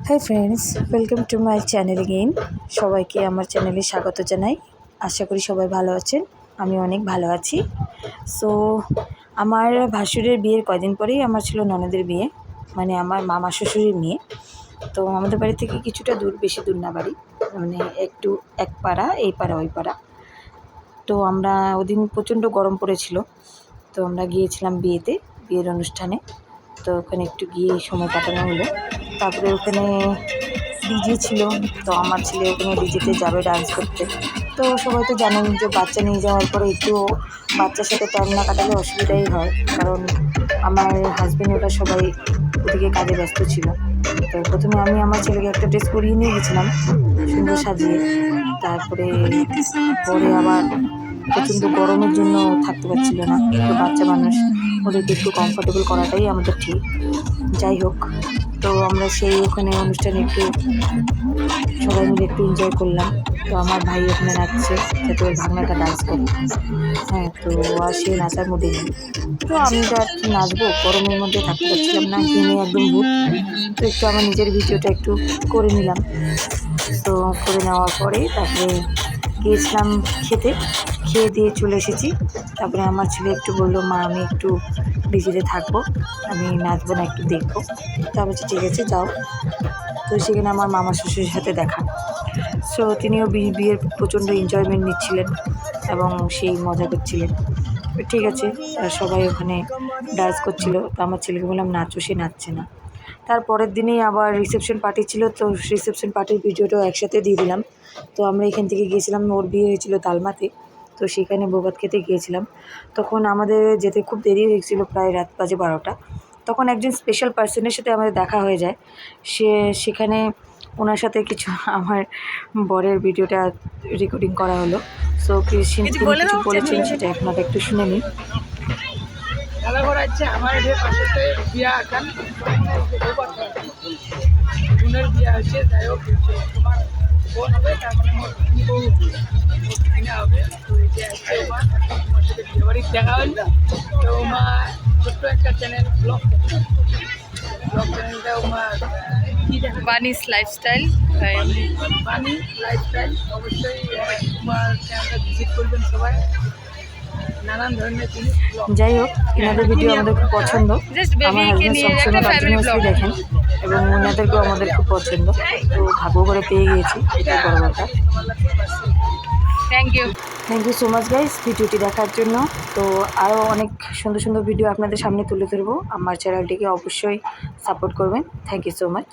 Hi friends, welcome to my channel again. সবাইকে আমার চ্যানেলে স্বাগত জানাই। আশা করি সবাই ভালো আছেন, আমি অনেক ভালো আছি। সো আমার ভাসুরের বিয়ের কয়দিন পরেই আমার ছিল ননদের বিয়ে, মানে আমার মামা শ্বশুরের মেয়ে। তো আমাদের বাড়ি থেকে কিছুটা দূর, বেশি দূর না বাড়ি, মানে একটু এক পাড়া এই পাড়া ওই পাড়া। তো আমরা ওদিন প্রচণ্ড গরম পড়েছিল, তো আমরা গিয়েছিলাম বিয়ের অনুষ্ঠানে। তো ওখানে একটু গিয়ে সময় কাটানো হলো। তারপরে ওখানে ডিজে ছিল, তো আমার ছেলে ওখানে ডিজেতে যাবে ডান্স করতে। তো সবাই তো জানেন যে বাচ্চা নিয়ে যাওয়ার পরে একটু বাচ্চার সাথে টাইম না কাটালে অসুবিধাই হয়, কারণ আমার হাজব্যান্ড ওটা সবাই ওদিকে কাজে ব্যস্ত ছিল। তো প্রথমে আমি আমার ছেলেকে একটা ড্রেস পরিয়ে নিয়ে গেছিলাম সুন্দর সাজিয়ে। তারপরে পরে আবার প্রচণ্ড গরমের জন্য থাকতে পারছিল না, তো বাচ্চা মানুষ, ওদেরকে একটু কমফোর্টেবল করাটাই আমাদের ঠিক। যাই হোক, তো আমরা সেই ওখানে অনুষ্ঠানে একটু সবাই মিলে একটু এনজয় করলাম। তো আমার ভাই ওখানে নাচছে যাতে ওর ভাগনাটা ডান্স করে। হ্যাঁ, তো আর সে নাচার মধ্যে নেই। তো আমি তো আর কি নাচবো, গরমের মধ্যে থাকতে পারছিলাম না, ঘেমে একদম ভূত। তো একটু আমার নিজের ভিডিওটা একটু করে নিলাম। তো করে নেওয়ার পরে তারপরে গিয়েছিলাম খেয়ে দিয়ে চলে এসেছি। তারপরে আমার ছেলে একটু বললো, মা আমি একটু ডিজেতে থাকবো, আমি নাচবো না, একটু দেখবো। তা বলছি ঠিক আছে যাও। তো সেখানে আমার মামা শ্বশুরের সাথে দেখা। সো তিনিও বিয়ের প্রচণ্ড এনজয়মেন্ট নিচ্ছিলেন এবং সেই মজা করছিলেন। ঠিক আছে, সবাই ওখানে ডান্স করছিল। তো আমার ছেলেকে বললাম নাচো, সে নাচছে না। তারপরের দিনেই আবার রিসেপশন পার্টি ছিল, তো রিসেপশন পার্টির ভিডিওটাও একসাথে দিয়ে দিলাম। তো আমরা এখান থেকে গিয়েছিলাম, ওর বিয়ে হয়েছিল তালমাতে, তো সেখানে বৌভাত খেতে গিয়েছিলাম। তখন আমাদের যেতে খুব দেরি হয়ে গেছিলো, প্রায় রাত বাজে 12টা। তখন একজন স্পেশাল পার্সনের সাথে আমাদের দেখা হয়ে যায়। সেখানে ওনার সাথে কিছু আমার বরের ভিডিওটা রেকর্ডিং করা হলো। সো তিনি কিছু বলেছেন, সেটা আপনারা একটু শুনে নিন। আমার পাশে বিয়া আকান বোনের বিয়া হচ্ছে, যাই হোক তোমার বোন হবে, তার মানে বউ কিনা হবে। তো এই যে আসছে ওমা, তোমার সাথে বিয়ে বাড়ির দেখা হল। তো ওমা ছোট্ট একটা চ্যানেল, ব্লগ চ্যানেলটা ওমা কি দেখা, বানিস লাইফস্টাইল। বানি লাইফস্টাইল। অবশ্যই তোমার চ্যানেলটা ভিজিট করবেন সবাই। নানান ধরনের জিনিস। যাই হোক, এনাদের ভিডিও আমাদের খুব পছন্দ। আমার হাজব্যান্ড সবসময় কন্টিনিউয়াসলি দেখেন এবং ওনাদেরকেও আমাদের খুব পছন্দ। তো ভাগ্য করে পেয়ে গিয়েছি, এটাই বড় ব্যাপার। Thank you so much guys ভিডিওটি দেখার জন্য। তো আরও অনেক সুন্দর সুন্দর ভিডিও আপনাদের সামনে তুলে ধরবো। আমার চ্যানেলটিকে অবশ্যই সাপোর্ট করবেন। Thank you so much.